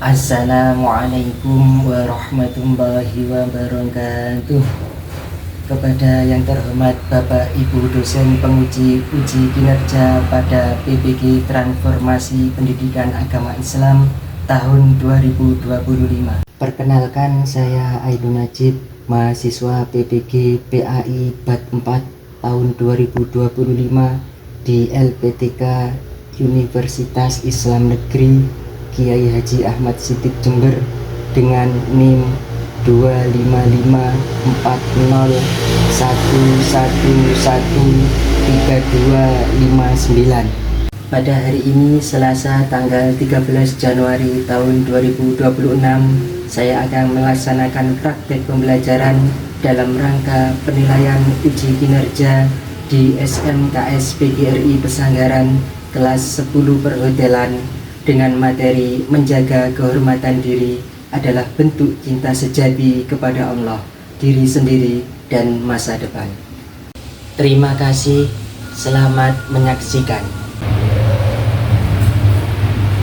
Assalamualaikum warahmatullahi wabarakatuh. Kepada yang terhormat Bapak Ibu dosen penguji uji kinerja pada PPG Transformasi Pendidikan Agama Islam tahun 2025. Perkenalkan, saya Aidun Najib, mahasiswa PPG PAI BAT 4 tahun 2025 di LPTK Universitas Islam Negeri Kiai Haji Ahmad Siddiq Jember dengan NIM 25541113259. Pada hari ini Selasa tanggal 13 Januari tahun 2026, saya akan melaksanakan praktek pembelajaran dalam rangka penilaian uji kinerja di SMKS PGRI Pesanggaran kelas 10 perhotelan dengan materi menjaga kehormatan diri adalah bentuk cinta sejati kepada Allah, diri sendiri, dan masa depan. Terima kasih, selamat menyaksikan.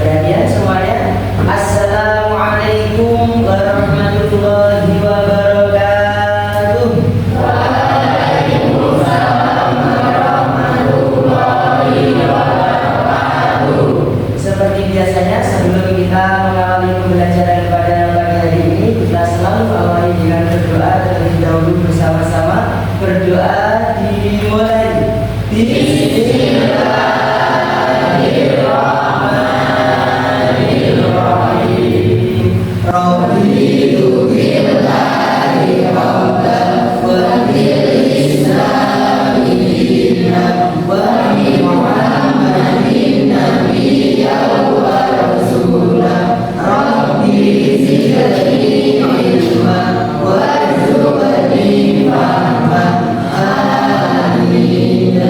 Perhatian semuanya. Assalamualaikum warahmatullahi wabarakatuh. Waalaikumsalam warahmatullahi wabarakatuh. Seperti biasanya, sebelum kita mengawali pembelajaran pada pagi hari ini, kita selalu awali dengan berdoa terlebih dahulu bersama-sama. Berdoa dimulai. Bismillahirrahmanirrahim. Rabbidu billahi rabban wa bil islami dinan wa bi Muhammadin nabiyyan wa rasulah. Rabbi zidni ilma warzuqni fahma. Amin ya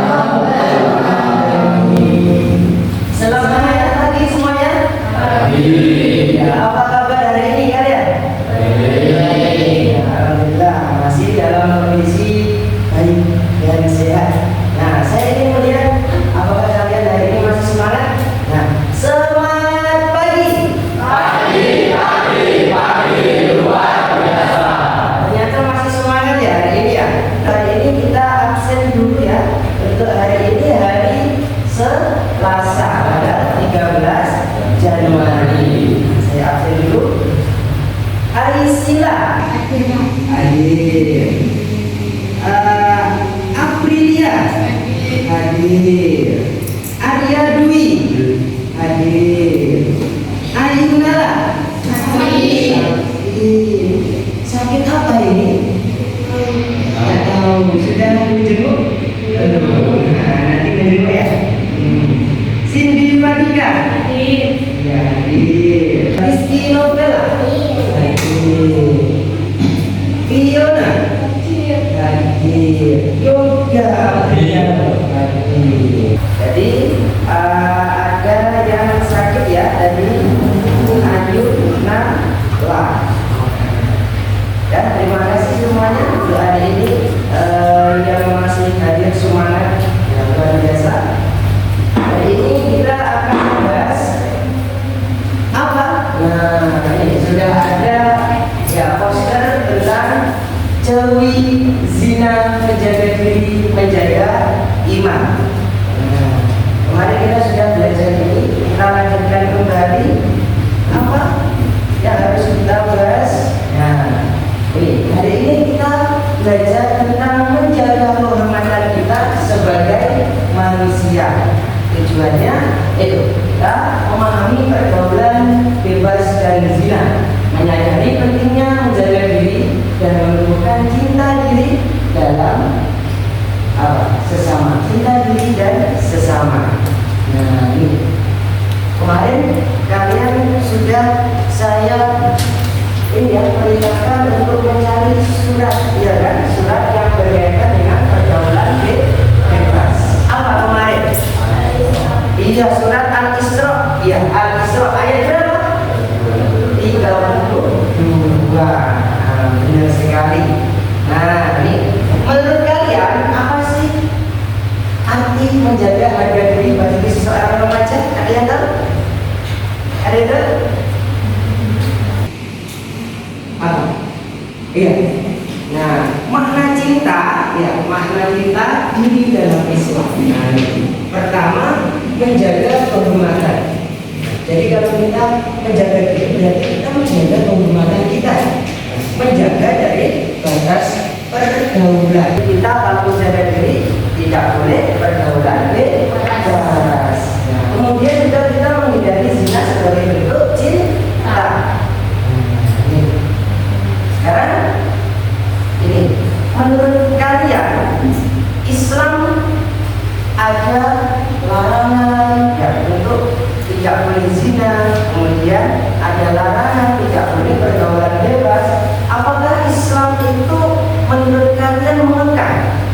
rabbal alamin. Selamat hari pagi semuanya. Amin. Ya, apa kabar hari ini kalian? Baik. Alhamdulillah masih dalam kondisi baik dan sehat. Nah, saya ingin melihat apakah kalian hari ini masih semangat. Nah, semangat pagi. Pagi luar biasa. Ternyata masih semangat ya hari ini ya. Hari ini kita absen dulu ya. Untuk hari ini hari Selasa pada 13 Januari. Saya absen dulu. Aisila hadir. Aprilia hadir. Arya Dwi hadir. Ayunala hadir. Sakit apa ini? Tidak tahu. Sudah menjenguk? Belum. Nah, nanti menjenguk ya. Cindy Madika hadir. Hadir. Rizky Novela hadir. Fiona hadir. Yoga hadir. Jadi ada yang sakit ya tadi. Ayu Nala. Ya, terima kasih semuanya untuk hari ini yang masih hadir semangat yang luar biasa. Hari ini kita akan membahas apa? Nah, ini sudah ada ya poster tentang Cewi Zina menjaga diri menjaga iman. Nah, kemarin kita sudah belajar ini, kita lanjutkan kembali apa yang harus kita bahas. Nah, hari ini kita belajar tentang menjaga kehormatan kita sebagai manusia. Tujuannya itu kita memahami pergaulan bebas dan zina, menyadari pentingnya menjaga diri dan menumbuhkan cinta diri dalam sesama, cinta diri dan sesama. Nah, ini kemarin kalian sudah saya perintahkan untuk mencari surat, ya kan? Surat yang berkaitan dengan pergaulan bebas. Apa kemarin? Iya, surat Al-Isra. Ya, Al-Isra ayat berapa? 32. Benar sekali. Nah, ini menurut kalian apa sih arti menjaga harga diri bagi seseorang remaja? Ada yang tahu? Ada yang tahu? Iya. Nah, makna cinta, ya, makna cinta di dalam Islam. Nah, pertama, menjaga penghormatan. Jadi kalau kita menjaga diri, berarti kita menjaga penghormatan kita, menjaga dari batas pergaulan. Kita kalau menjaga diri tidak boleh pergaulan bebas. Kemudian juga kita menghindari zina sebagai bentuk cinta. Sekarang ini, menurut kalian Islam ada larangan ya untuk tidak boleh zina, kemudian ada larangan tidak boleh pergaulan bebas. Apakah Islam itu menurut kalian mengekang?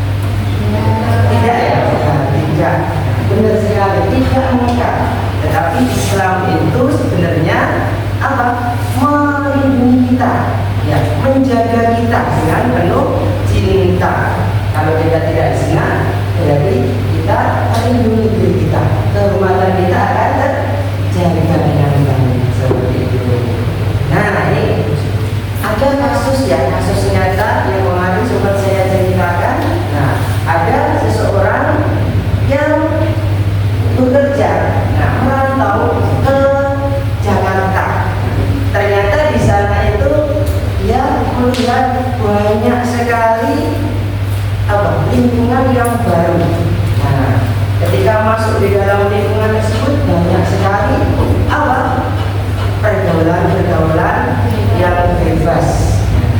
Tidak ya? Tidak. Benar sekali, tidak mengekang. Tetapi Islam itu sebenarnya apa? Melindungi kita, ya, menjaga kita dengan penuh cinta. Kalau kita tidak zina, berarti kita melindungi diri kita, kehormatan kita akan terjaga dengan baik, seperti itu. Nah, ini ada kasus ya, kasus nyata yang kemarin sempat saya ceritakan. Nah, ada seseorang yang bekerja, nah, merantau ke Jakarta. Ternyata di sana itu dia melihat banyak sekali lingkungan yang baru. Nah, ketika masuk di dalam lingkungan tersebut banyak sekali pergaulan yang bebas,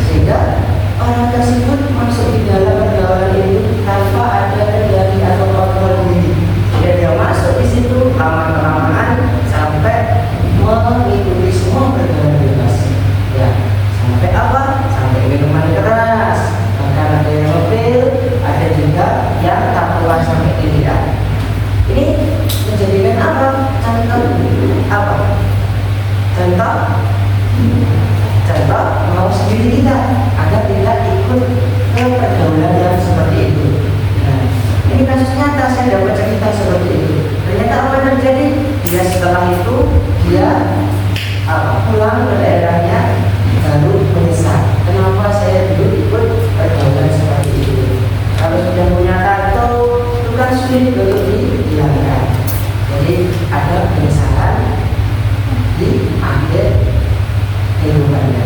sehingga orang tersebut masuk di dalam pergaulan itu tanpa ada kendali atau kontrol diri. Dia masuk di situ lama-kelamaan sampai mengikuti semua pergaulan bebas. Ya, sampai sampai minuman keras, bahkan ada yang mobil, ada juga yang tak puas sampai tidak. Ini menjadikan contoh mau sendiri kita agar tidak ikut ke pergaulan yang seperti itu. Nah, ini kasus nyata, saya dapat cerita seperti itu. Ternyata apa yang terjadi? Dia setelah itu pulang ke daerahnya baru menyesal. Kenapa saya dulu ikut pergaulan seperti itu? Kalau sudah punya tato, itu kan sulit untuk dihilangkan. Jadi ada penyesalan di akhir kehidupannya.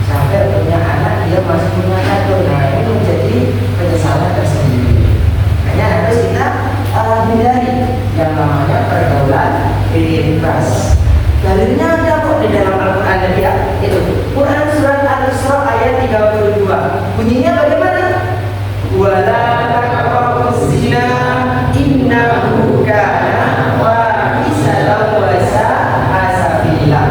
Sampai punya anak, dia masih punya tato. Nah, ini menjadi penyesalan tersendiri. Makanya harus kita hindari yang namanya pergaulan bebas. Dalilnya ada kok di dalam Al-Quran tadi ya. Itu Quran surat Al-Isra ayat 32. Bunyinya bagaimana? Wala taqrabuz zina innahu kana fahisatan wa sa'a sabila.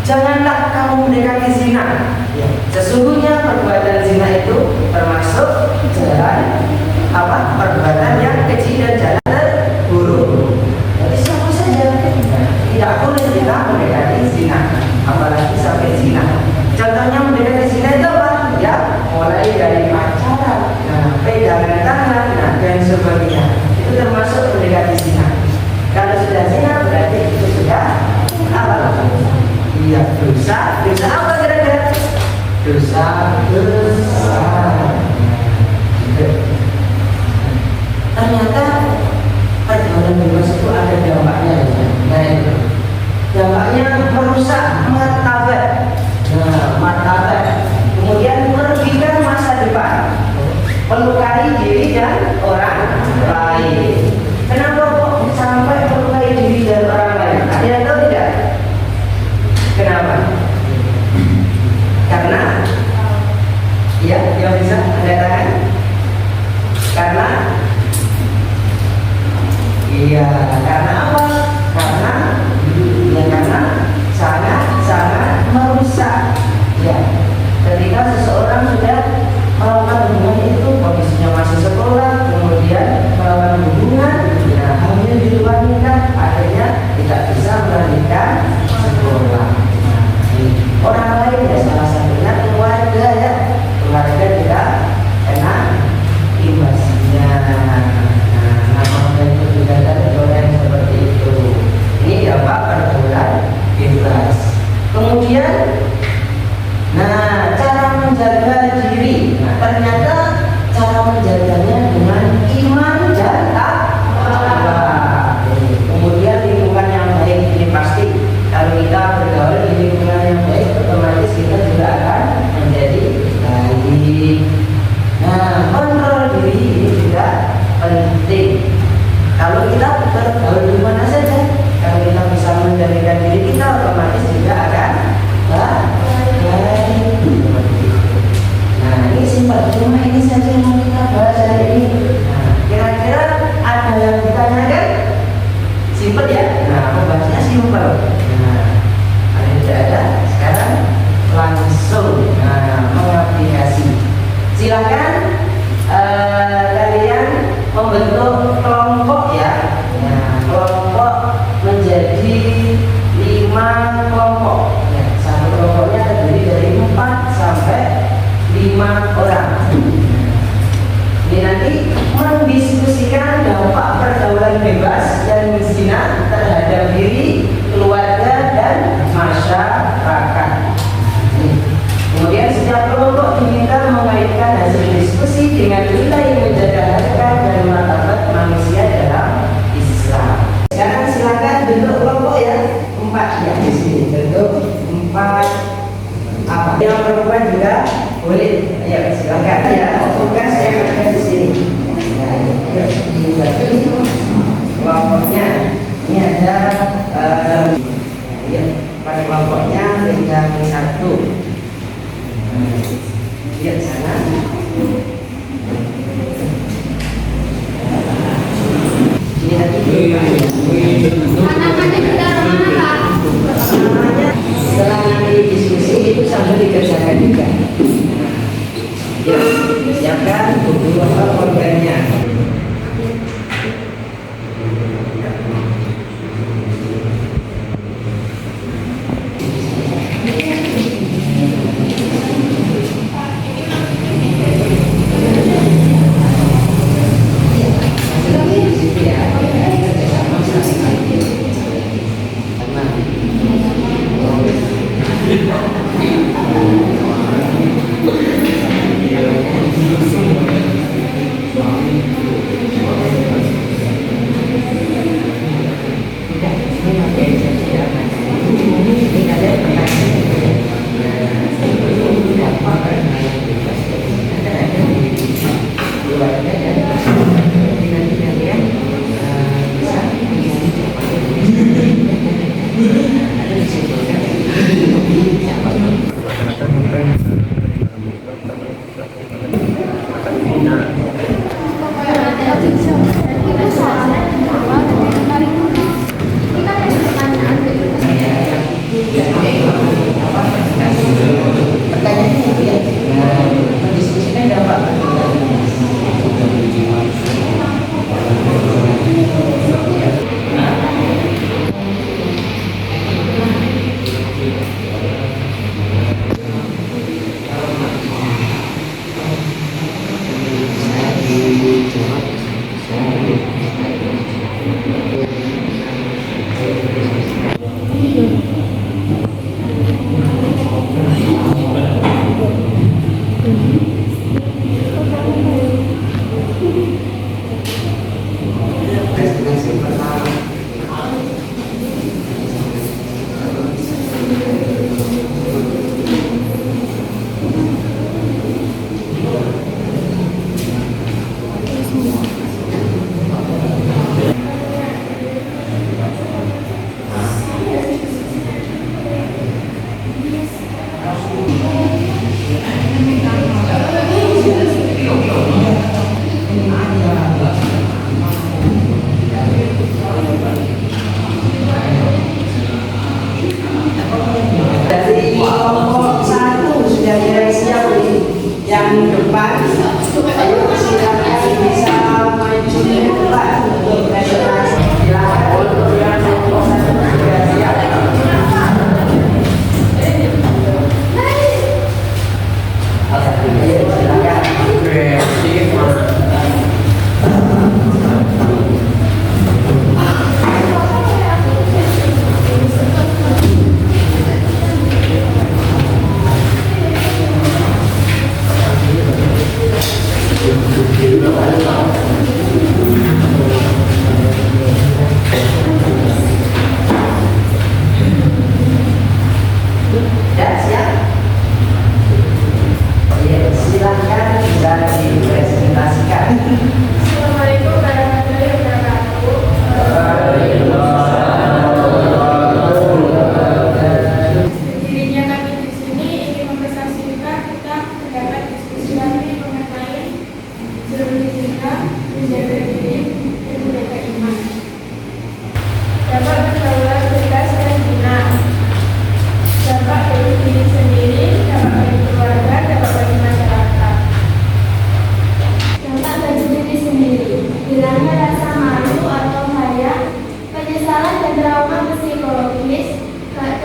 Janganlah kamu mendekati zina. Ya. Sesungguhnya perbuatan zina itu termasuk jalan perbuatan yang keji dan jalan terburuk. Jadi siapa saja tidak boleh kita mendekati zina, apalagi sampai zina. Contohnya mendekati zina itu apa? Ya, mulai dari pacaran, pegangan tangan, dan sebagainya. Itu termasuk mendekati zina. Kalau sudah zina berarti itu sudah iya, dosa. Dosa apa kira-kira? Dosa besar. Ternyata pergaulan bebas itu ada dampaknya. Nah, itu dampaknya merusak martabat. Martabat. Kemudian merugikan masa depan, melukai diri dan orang lain. Kenapa kok sampai melukai diri dan orang lain? Ada yang tahu tidak? Kenapa? Karena ya, yang bisa ada tangan. Karena karena apa? Karena sangat merusak. Ya, ketika seseorang sudah melakukan hubungan itu, kondisinya masih sekolah, kemudian melakukan hubungan, ya, hamil di luar nikah, akhirnya tidak bisa melanjutkan sekolah. Orang lain ya, salah satunya keluarga ya, keluarga juga kena imbasnya. Apabila itu juga ada orang yang seperti kita bergaul di mana saja, kalau kita bisa mengendalikan diri kita, otomatis juga akan baik. Nah, ini simpel, cuma ini saja yang mau kita bahas hari ini. Nah, kira-kira ada yang ditanyakan? Simpel ya? Nah, pembahasannya simpel. Nah, ada tidak ada? Sekarang langsung mengaplikasi. Silakan kalian membentuk kelompok ya. Nah, kelompok menjadi 5 kelompok. Ya, satu kelompoknya terdiri dari 4 sampai 5 orang. Ini nanti mendiskusikan dampak pergaulan bebas dan berzina terhadap diri, keluarga, dan masyarakat. Kemudian setiap kelompok diminta mengaitkan hasil diskusi dengan nilai menjaga harkat dan martabat manusia dalam Islam. Sekarang silakan bentuk kelompok ya, 4 ya di sini, bentuk 4 apa? Yang perempuan juga boleh. Ayo silakan ya, tugas yang ada di sini. Kelompoknya ini ada ya, pada kelompoknya pegang 1. Lihat sana. Ini tadi setelah nanti diskusi itu sambil dikerjakan juga. Ya, siapkan beberapa organnya.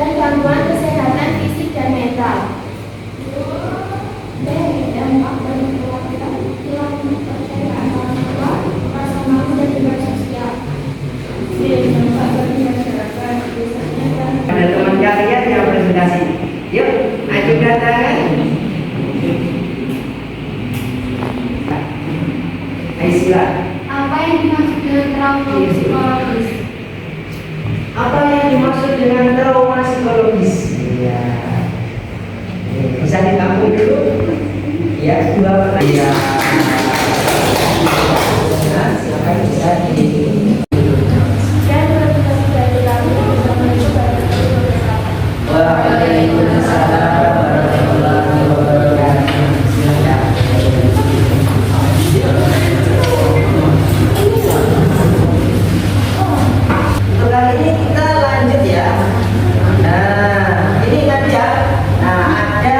dan gangguan kesehatan fisik dan mental. B. Dampak dari hilang kepercayaan orang tua, rasa malu dan juga sosial. C. Dampak bagi masyarakat, biasanya kan. Ada teman kalian yang presentasi. Yuk, ajukan tangan. Ayo silakan. Apa yang dimaksud dengan trauma psikologis? Apa yang dimaksud dengan trauma psikologis? Iya. Bisa ditampung dulu? Ya, dua pertanyaan. Iya. Nah, silakan bisa di. Dan kita sudah dilalui bersama juga. Waalaikumsalam warahmatullahi wabarakatuh. Silakan. Untuk kali ini kita lanjut ya. Nah, ini nanti ya. Nah, ada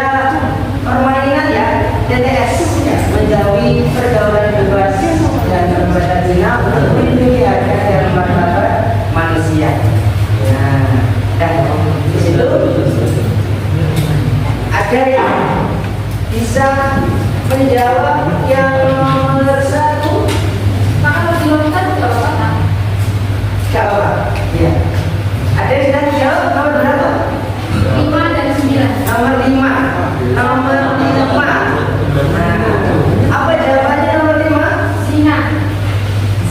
permainan ya, TTS ya, menjauhi pergaulan bebas dan perbuatan zina untuk melindungi harga dan martabat manusia. Nah, dan di situ ada yang bisa menjawab yang nomor 1. Maka lebih lengkap jawaban. Gak apa? Iya. Ada yang sudah dijawab nomor berapa? 5 dan 9. Nomor 5. Nomor 5. Nah, apa jawabannya nomor 5? Zina.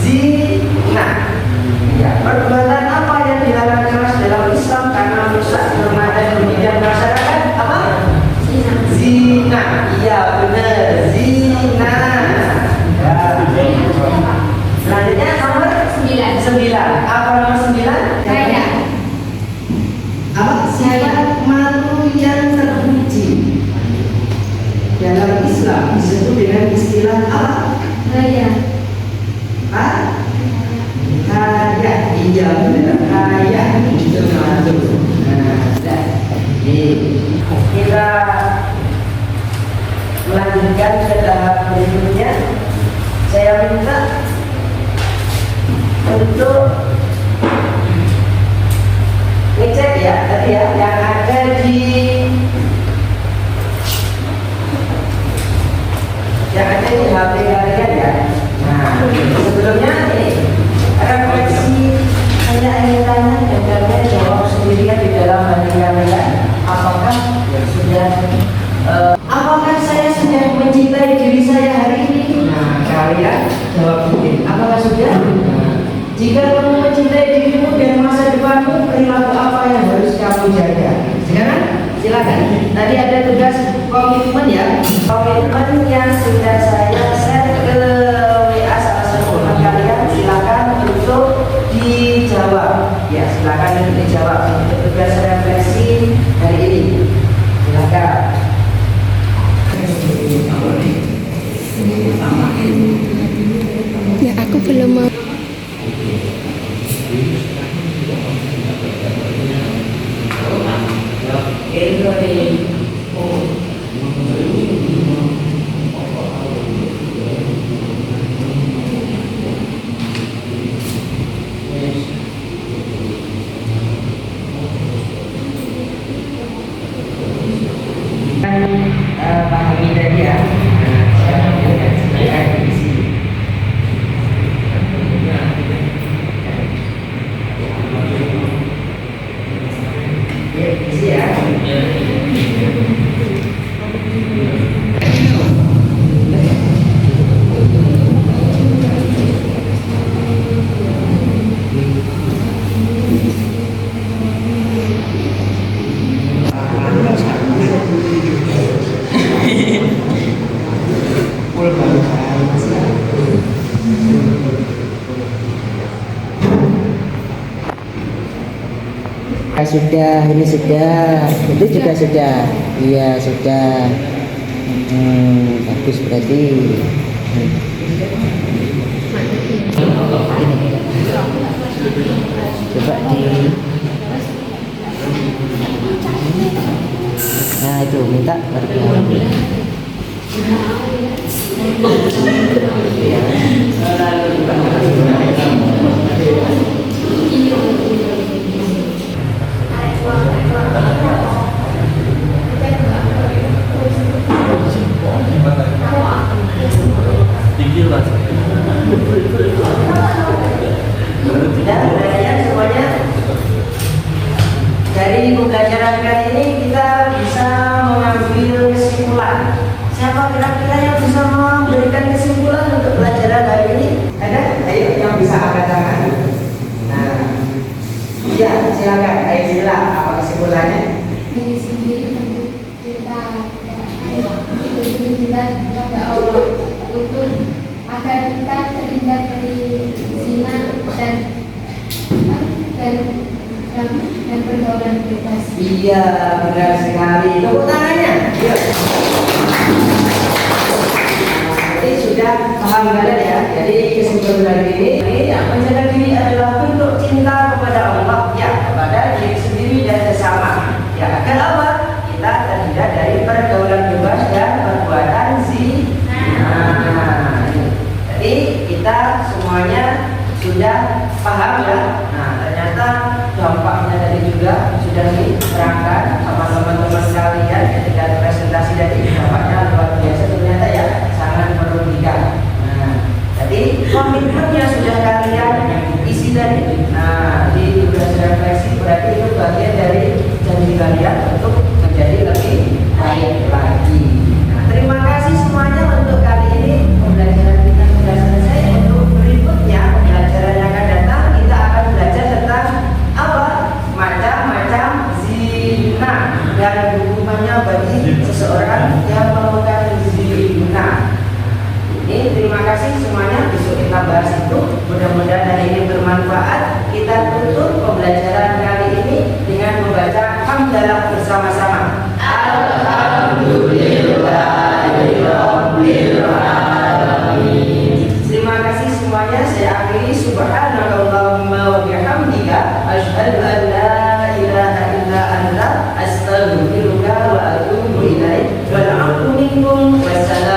Zina. Ya, perbuatan apa yang dilarang keras dalam Islam karena merusak norma dan kemudian masyarakat? Apa? Zina. Zina. Iya, benar. Zina. Ya. Selanjutnya nomor 9. Apa nomor 9? Kaya. Apa? Sifat malu yang terpuji dalam Islam disebut dengan istilah apa? Kaya. Kaya. Iya benar. Kaya itu masuk. Nah, kita melanjutkan ke tahap berikutnya. Saya minta untuk ngecek ya tadi ya yang ada di HP kalian ya. Nah, sebelumnya ini refleksi saya ingin tanya dan kalian jawab sendirian di dalam hati kalian. Apakah apakah saya sudah mencintai diri saya hari ini? Nah, kalian jawab sendiri. Apakah sudah? Jika kamu mencintai dirimu dan masa depanmu, perilaku apa yang harus kamu jaga? Sekarang silakan. Tadi ada tugas komitmen ya, komitmen yang sudah saya share ke WA salah satu teman kalian. Silakan untuk dijawab. Ya, silakan untuk dijawab untuk tugas refleksi hari ini. Silakan. Ya, aku belum mau. Pahami tadi ya. Sudah, ini sudah, itu juga sudah, iya sudah, bagus berarti. Coba di, nah itu minta berarti. Ya. pembelajaran kali ini kita bisa mengambil kesimpulan. Siapa kira-kira yang bisa memberikan kesimpulan untuk pelajaran hari ini? Ada? Ayo yang bisa angkat tangan. Nah, ya silakan. Ayo silakan. Apa kesimpulannya? Diri sendiri untuk kita kepada Allah untuk agar kita terhindar dari zina dan pergaulan bebas. Iya, benar sekali. Tepuk tangannya. Yuk. Jadi sudah paham kalian ya. Jadi kesimpulan ini menjaga diri adalah bentuk cinta kepada Allah, ya, kepada diri sendiri dan sesama. Ya, agar apa? Kita terhindar dari pergaulan bebas dan perbuatan zina. Jadi kita semuanya sudah paham ya. Nah, ternyata dampaknya tadi juga sudah diterangkan sama teman-teman sekalian ketika presentasi tadi. Dampaknya luar biasa ternyata ya, sangat merugikan. Nah, jadi komitmennya sudah kalian isi tadi. Nah, di tugas refleksi berarti itu bagian dari janji kalian untuk menjadi lebih baik lagi. Nah, terima kasih semuanya untuk kali ini. Pembelajaran kita sudah selesai. Untuk berikutnya pembelajaran yang akan datang kita akan belajar tentang apa? Macam-macam zina dan hukumannya bagi seseorang yang melakukan zina. Ini terima kasih semuanya. Besok kita bahas itu. Mudah-mudahan hari ini bermanfaat. Kita tutup pembelajaran kali ini dengan membaca hamdalah bersama-sama. Alhamdulillahirobbilalamin. Terima kasih semuanya. Saya akhiri. Subhanallahumma wa bihamdika asyhadu an la ilaha illa anta astaghfiruka wa atubu ilaik. Wal 'afwu minkum. Wassalam.